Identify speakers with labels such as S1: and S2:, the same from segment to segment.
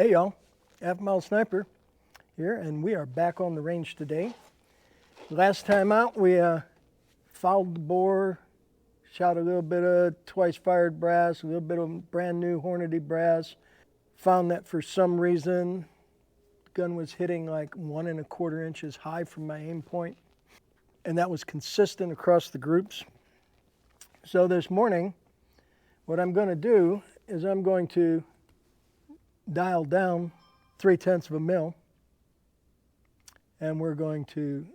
S1: Hey y'all, Halfmilesniper here, and we are back on the range today. Last time out we fouled the bore, shot a little bit of twice fired brass, a little bit of brand new Hornady brass. Found that for some reason the gun was hitting like 1 1/4 inches high from my aim point, and that was consistent across the groups. So this morning what I'm going to do is I'm going to dial down 3/10 of a mil, and we're going to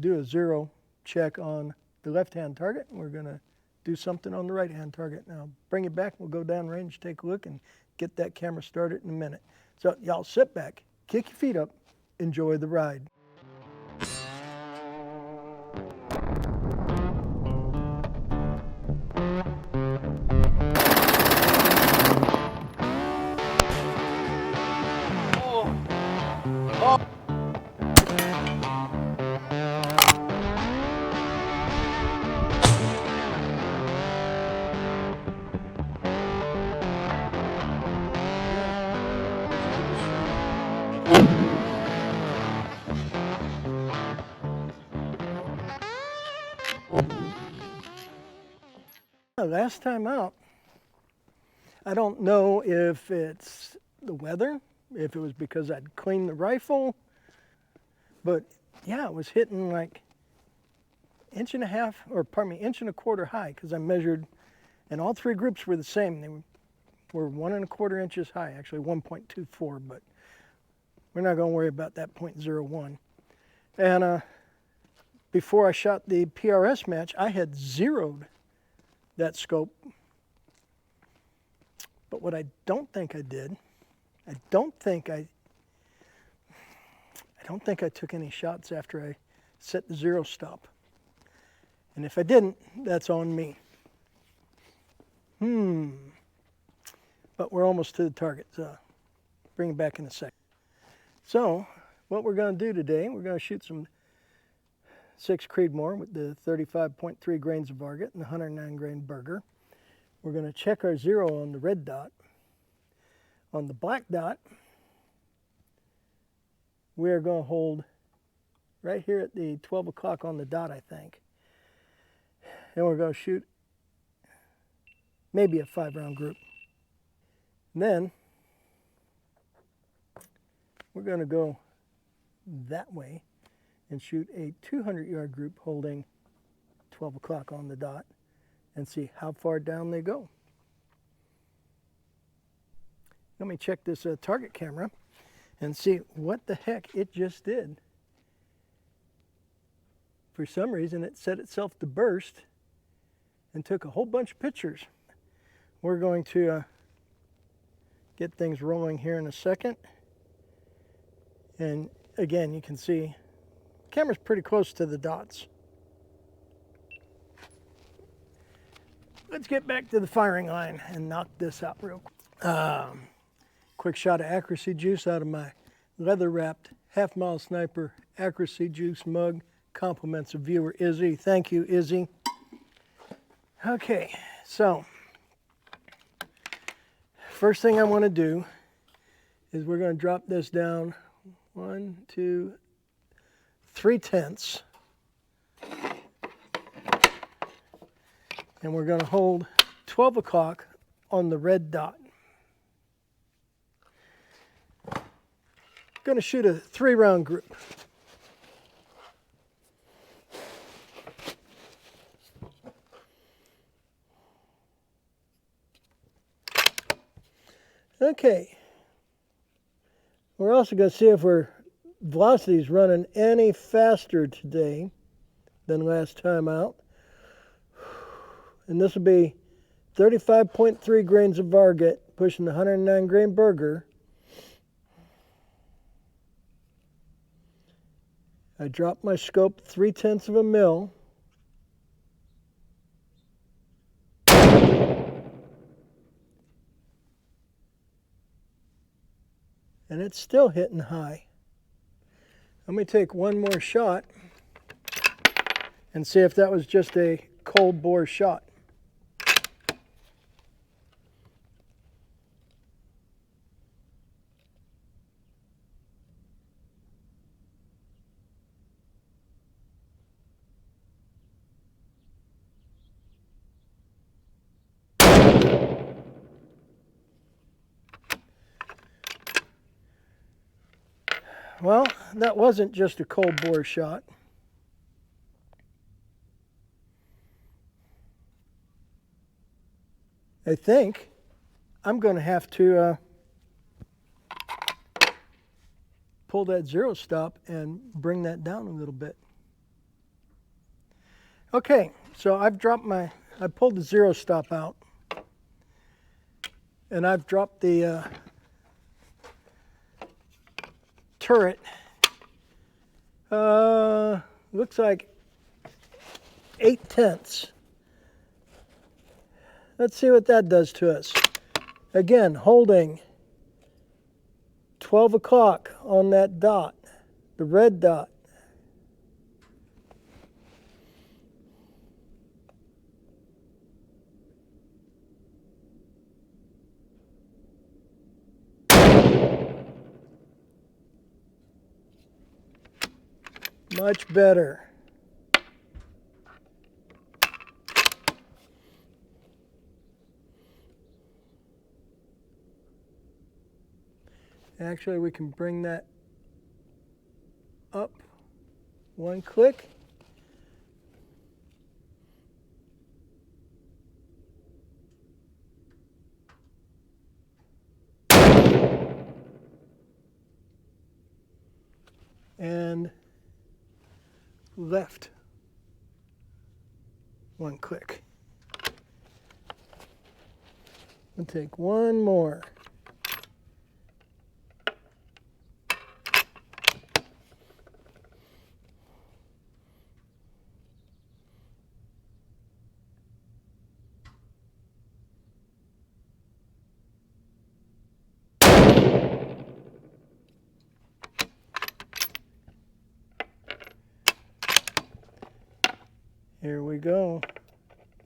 S1: do a zero check on the left-hand target, and we're going to do something on the right-hand target. Now bring it back, we'll go down range, take a look, and get that camera started in a minute. So y'all sit back, kick your feet up, enjoy the ride. Last time out, I don't know if it's the weather, if it was because I'd cleaned the rifle, but yeah, it was hitting like 1.5 inch and a quarter high, because I measured, and all three groups were the same. They were 1 1/4 inches high, actually 1.24, but we're not going to worry about that 0.01. And before I shot the PRS match, I had zeroed that scope. But what I don't think I did, I don't think I took any shots after I set the zero stop. And if I didn't, that's on me. But we're almost to the target, so bring it back in a second. So what we're going to do today, we're going to shoot some 6 Creedmoor with the 35.3 grains of Varget and the 109 grain Burger. We're going to check our zero on the red dot. On the black dot, we're going to hold right here at the 12 o'clock on the dot, I think. And we're going to shoot maybe a 5-round group. And then we're going to go that way and shoot a 200-yard group holding 12 o'clock on the dot and see how far down they go. Let me check this target camera and see what the heck it just did. For some reason it set itself to burst and took a whole bunch of pictures. We're going to get things rolling here in a second. And again, you can see the camera's pretty close to the dots. Let's get back to the firing line and knock this out real quick. Quick shot of accuracy juice out of my leather-wrapped Halfmilesniper accuracy juice mug. Compliments of viewer Izzy. Thank you, Izzy. Okay, so first thing I want to do is we're going to drop this down 1, 2, 3/10, and we're going to hold 12 o'clock on the red dot. Going to shoot a 3-round group. Okay, we're also going to see if our velocity is running any faster today than last time out. And this will be 35.3 grains of Varget pushing the 109 grain Burger. I dropped my scope 3/10 of a mil. And it's still hitting high. Let me take one more shot and see if that was just a cold bore shot. Well, that wasn't just a cold bore shot. I think I'm going to have to pull that zero stop and bring that down a little bit. Okay, so I pulled the zero stop out, and I've dropped the turret. Looks like 0.8. Let's see what that does to us. Again, holding 12 o'clock on that dot, the red dot. Much better. Actually, we can bring that up one click. And left one click. We'll take one more. Here we go.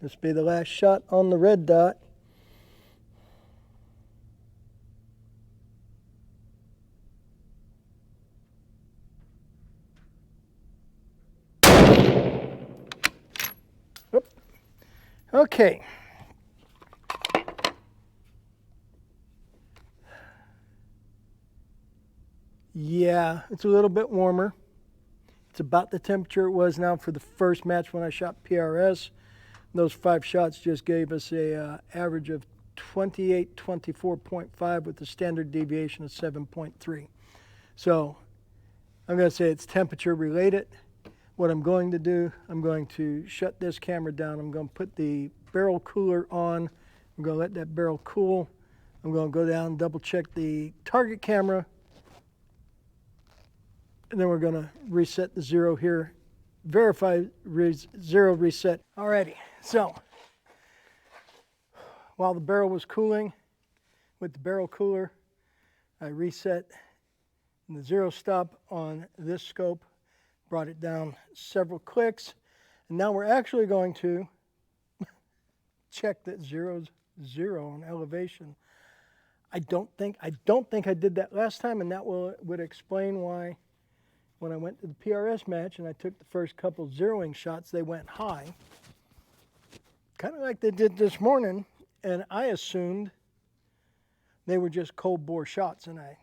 S1: This will be the last shot on the red dot. Oop. Okay. Yeah, it's a little bit warmer. It's about the temperature it was now for the first match when I shot PRS. Those 5 shots just gave us a average of 2824.5 with a standard deviation of 7.3. So I'm going to say it's temperature related. What I'm going to do, I'm going to shut this camera down. I'm going to put the barrel cooler on. I'm going to let that barrel cool. I'm going to go down and double check the target camera. And then we're going to reset the zero here. Verify zero reset. Alrighty, so while the barrel was cooling with the barrel cooler, I reset the zero stop on this scope, brought it down several clicks, and now we're actually going to check that zero's zero on elevation. I don't think I did that last time, and that would explain why when I went to the PRS match and I took the first couple zeroing shots, they went high. Kind of like they did this morning, and I assumed they were just cold bore shots, and I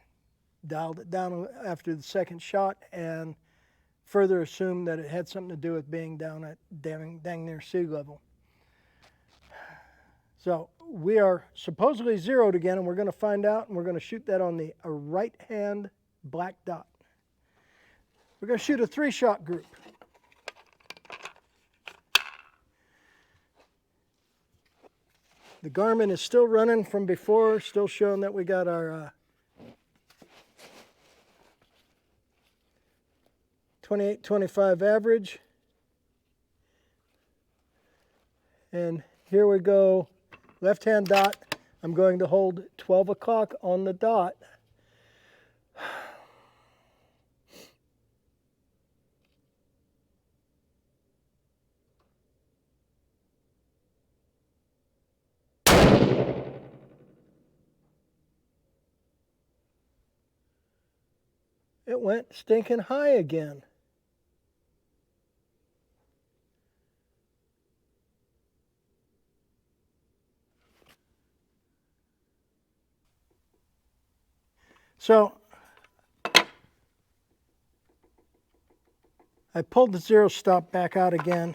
S1: dialed it down after the second shot and further assumed that it had something to do with being down at dang near sea level. So we are supposedly zeroed again, and we're going to find out, and we're going to shoot that on the right-hand black dot. We're going to shoot a 3-shot group. The Garmin is still running from before, still showing that we got our 28-25 average. And here we go, left-hand dot. I'm going to hold 12 o'clock on the dot. It went stinking high again. So I pulled the zero stop back out again.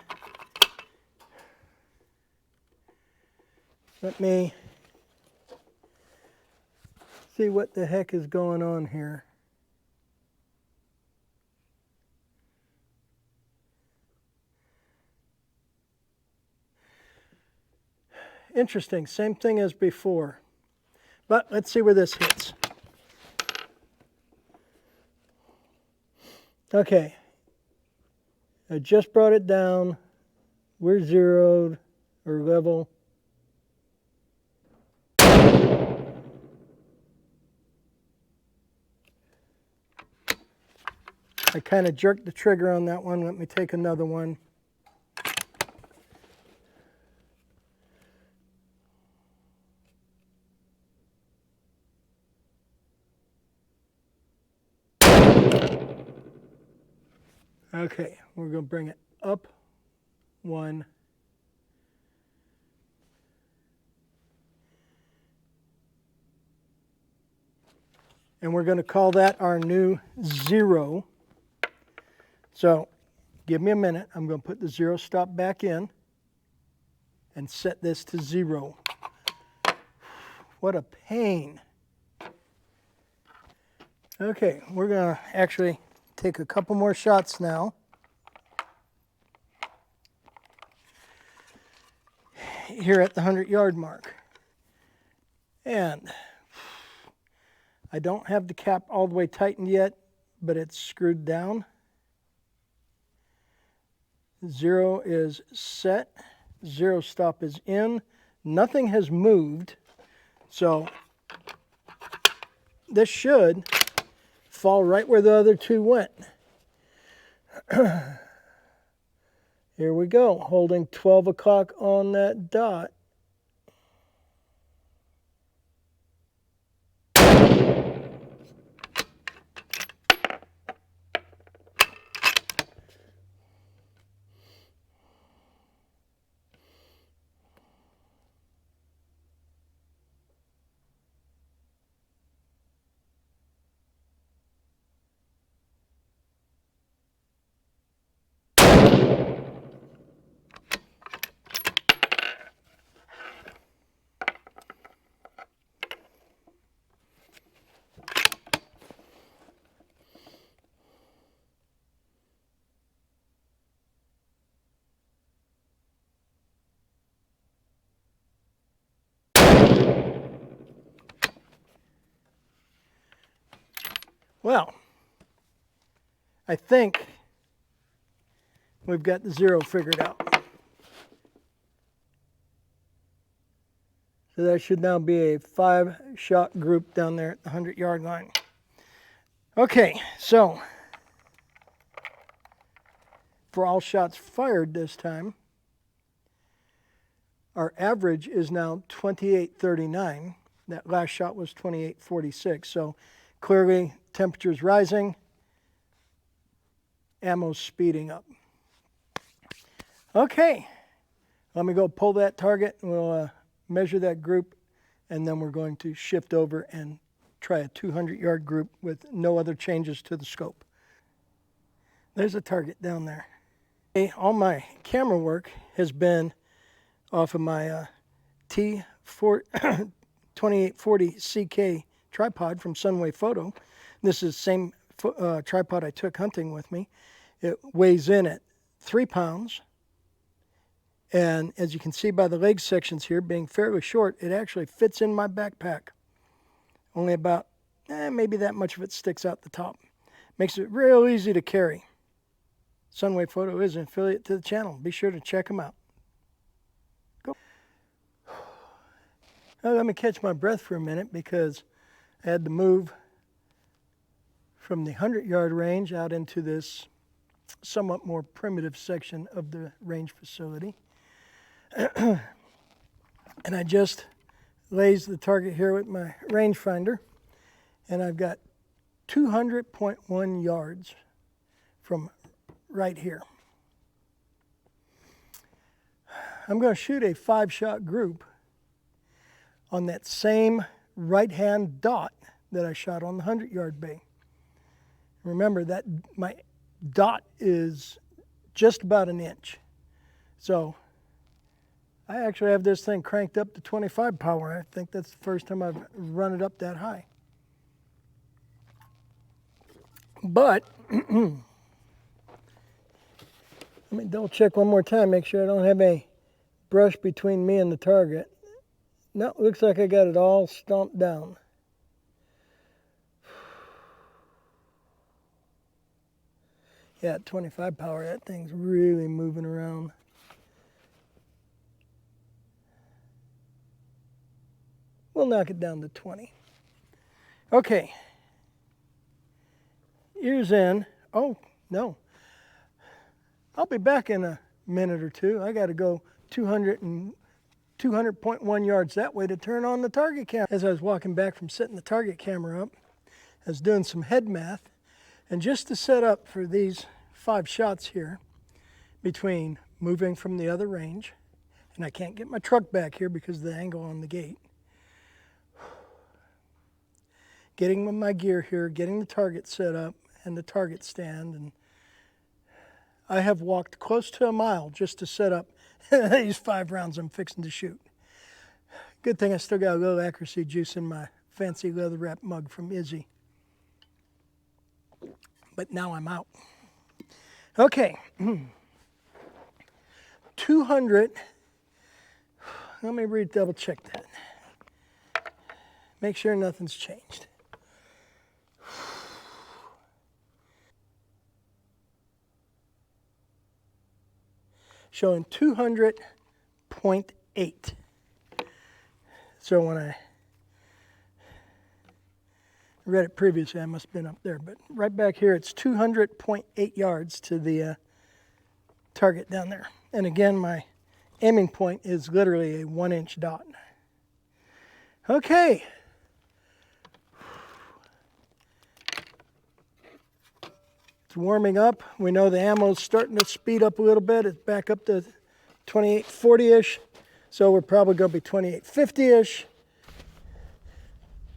S1: Let me see what the heck is going on here. Interesting, same thing as before. But let's see where this hits. Okay, I just brought it down. We're zeroed or level. I kind of jerked the trigger on that one. Let me take another one. Okay, we're going to bring it up one. And we're going to call that our new zero. So give me a minute. I'm going to put the zero stop back in and set this to zero. What a pain. Okay, we're going to actually take a couple more shots now. Here at the 100-yard mark. And I don't have the cap all the way tightened yet, but it's screwed down. Zero is set. Zero stop is in. Nothing has moved. So this should fall right where the other two went. Here we go, holding 12 o'clock on that dot. Well, I think we've got the zero figured out. So that should now be a 5-shot group down there at the 100-yard line. Okay, so for all shots fired this time, our average is now 28.39. That last shot was 28.46. So clearly temperature's rising, ammo's speeding up. Okay, let me go pull that target and we'll measure that group, and then we're going to shift over and try a 200-yard group with no other changes to the scope. There's a target down there. Okay, all my camera work has been off of my T2840 CK tripod from Sunway Photo. This is the same tripod I took hunting with me. It weighs in at 3 pounds. And as you can see by the leg sections here being fairly short, it actually fits in my backpack. Only about, maybe that much of it sticks out the top. Makes it real easy to carry. Sunway Photo is an affiliate to the channel. Be sure to check them out. Go. Now let me catch my breath for a minute because I had to move from the 100-yard range out into this somewhat more primitive section of the range facility. And I just lazed the target here with my rangefinder, and I've got 200.1 yards from right here. I'm going to shoot a 5-shot group on that same right-hand dot that I shot on the 100-yard bay. Remember that my dot is just about an inch. So I actually have this thing cranked up to 25 power. I think that's the first time I've run it up that high. But let me double check one more time, make sure I don't have a brush between me and the target. No, it looks like I got it all stomped down. Yeah, at 25 power, that thing's really moving around. We'll knock it down to 20. Okay. Ears in. Oh, no. I'll be back in a minute or two. I got to go 200.1 yards that way to turn on the target camera. As I was walking back from setting the target camera up, I was doing some head math. And just to set up for these 5 shots here, between moving from the other range, and I can't get my truck back here because of the angle on the gate, getting my gear here, getting the target set up and the target stand, and I have walked close to a mile just to set up these 5 rounds I'm fixing to shoot. Good thing I still got a little accuracy juice in my fancy leather wrap mug from Izzy. But now I'm out. Okay. 200. Let me double check that. Make sure nothing's changed. Showing 200.8. So when I read it previously, I must have been up there. But right back here, it's 200.8 yards to the target down there. And again, my aiming point is literally a 1-inch dot. Okay. It's warming up. We know the ammo's starting to speed up a little bit. It's back up to 2840-ish. So we're probably going to be 2850-ish.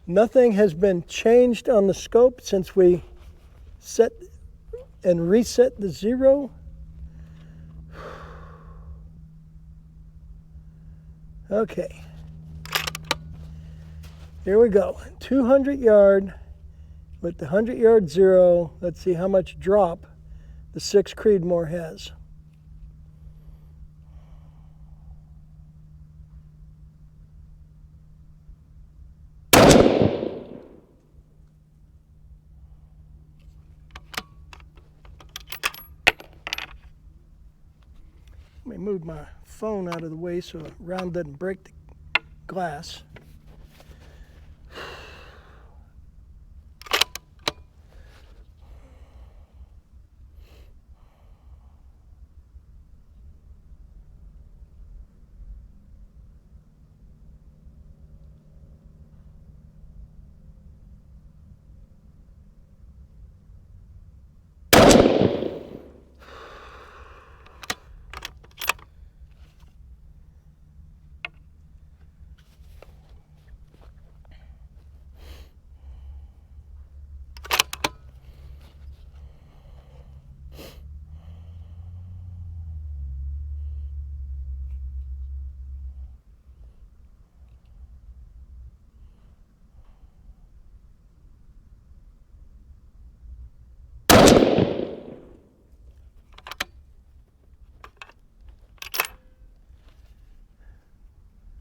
S1: Nothing has been changed on the scope since we set and reset the 0. Okay. Here we go. 200 yard with the 100 yard 0. Let's see how much drop the 6 Creedmoor has. Let me move my phone out of the way so the round doesn't break the glass.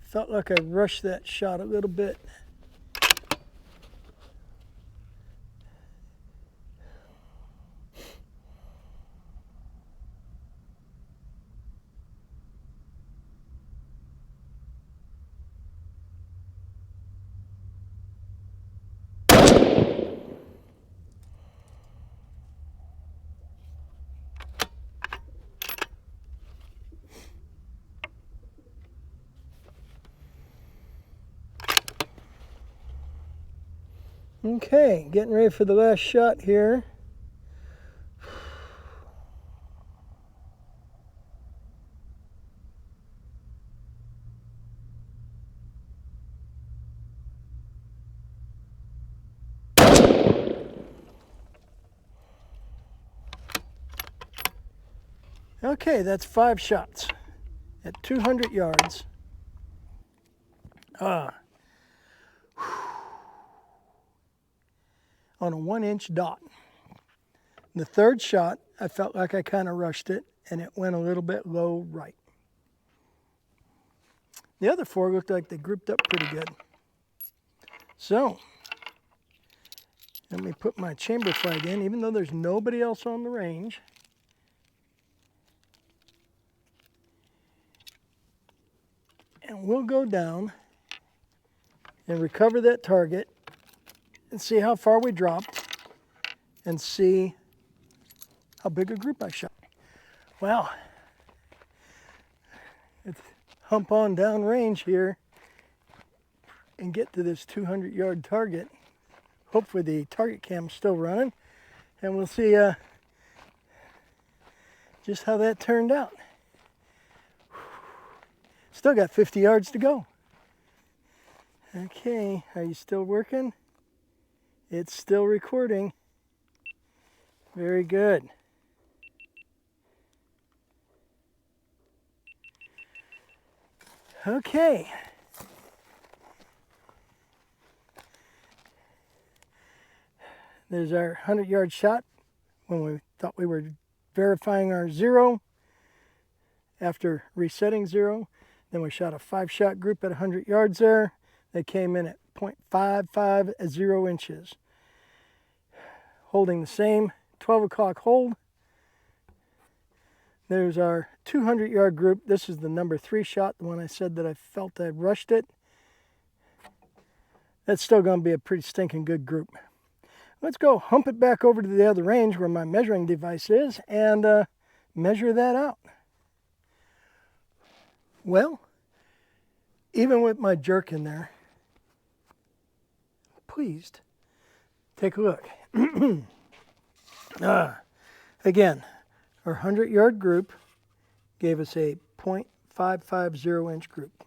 S1: Felt like I rushed that shot a little bit. Okay, getting ready for the last shot here. Okay, that's 5 shots at 200 yards. On a 1-inch dot. The third shot, I felt like I kind of rushed it, and it went a little bit low right. The other 4 looked like they grouped up pretty good. So, let me put my chamber flag in, even though there's nobody else on the range. And we'll go down and recover that target and see how far we dropped and see how big a group I shot. Well, let's hump on down range here and get to this 200-yard target. Hopefully the target cam's still running, and we'll see just how that turned out. Still got 50 yards to go. Okay, are you still working? It's still recording. Very good. Okay. There's our 100-yard shot when we thought we were verifying our 0 after resetting 0. Then we shot a 5-shot group at 100 yards there. They came in at 0.55 at 0 inches. Holding the same 12 o'clock hold. There's our 200-yard group. This is the number 3 shot, the one I said that I felt I rushed it. That's still going to be a pretty stinking good group. Let's go hump it back over to the other range where my measuring device is and measure that out. Well, even with my jerk in there, pleased. Take a look. Again, our 100-yard group gave us a 0.550 inch group.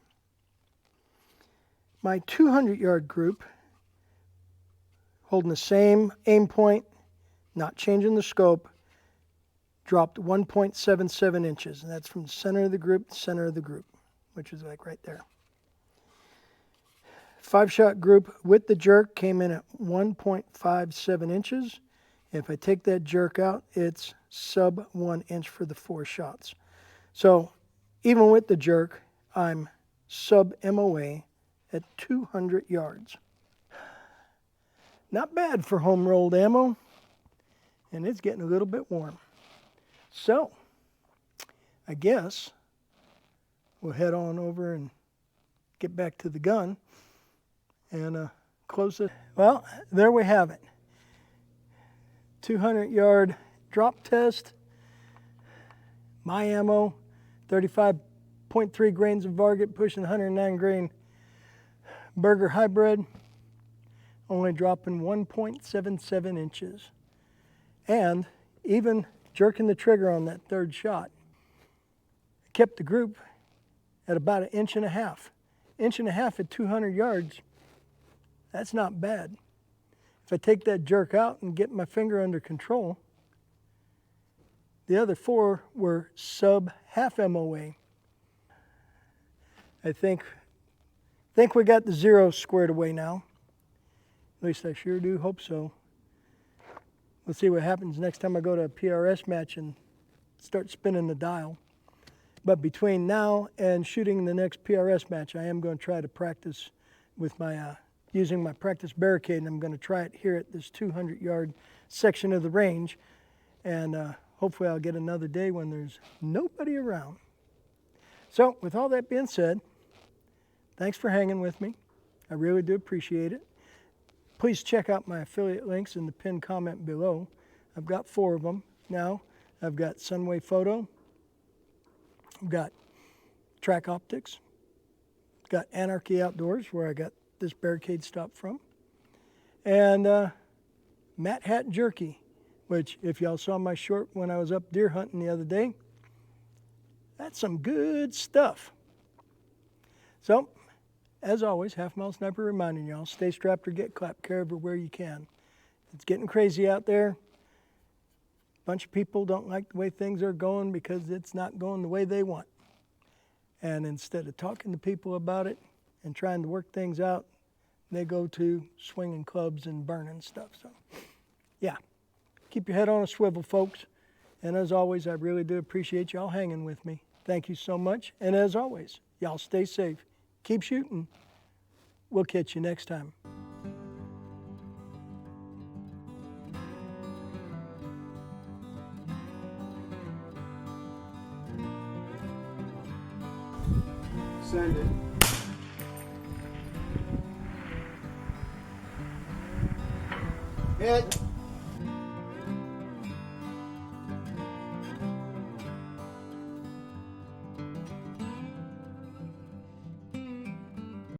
S1: My 200-yard group, holding the same aim point, not changing the scope, dropped 1.77 inches. And that's from the center of the group to center of the group, which is like right there. 5-shot group with the jerk came in at 1.57 inches. If I take that jerk out, it's sub 1 inch for the 4 shots. So even with the jerk, I'm sub MOA at 200 yards. Not bad for home rolled ammo, and it's getting a little bit warm. So I guess we'll head on over and get back to the gun and close it. Well, there we have it. 200-yard drop test. My ammo, 35.3 grains of Varget, pushing 109 grain Burger Hybrid, only dropping 1.77 inches. And even jerking the trigger on that 3rd shot, kept the group at about 1.5 inches. 1.5 inches at 200 yards, that's not bad. If I take that jerk out and get my finger under control, the other 4 were sub half MOA. I think we got the 0 squared away now. At least I sure do hope so. We'll see what happens next time I go to a PRS match and start spinning the dial. But between now and shooting the next PRS match, I am going to try to practice with my using my practice barricade, and I'm going to try it here at this 200-yard section of the range. And hopefully I'll get another day when there's nobody around. So with all that being said, thanks for hanging with me. I really do appreciate it. Please check out my affiliate links in the pinned comment below. I've got 4 of them now. I've got Sunway Photo, I've got Track Optics, got Anarchy Outdoors, where I got this barricade stop from, and Matt Hat Jerky, which if y'all saw my short when I was up deer hunting the other day, that's some good stuff. So, as always, Halfmilesniper reminding y'all, stay strapped or get clapped, care everywhere you can. It's getting crazy out there, bunch of people don't like the way things are going because it's not going the way they want. And instead of talking to people about it and trying to work things out, they go to swinging clubs and burning stuff. So, yeah, keep your head on a swivel, folks. And as always, I really do appreciate y'all hanging with me. Thank you so much. And as always, y'all stay safe. Keep shooting. We'll catch you next time.
S2: Send it. Hit.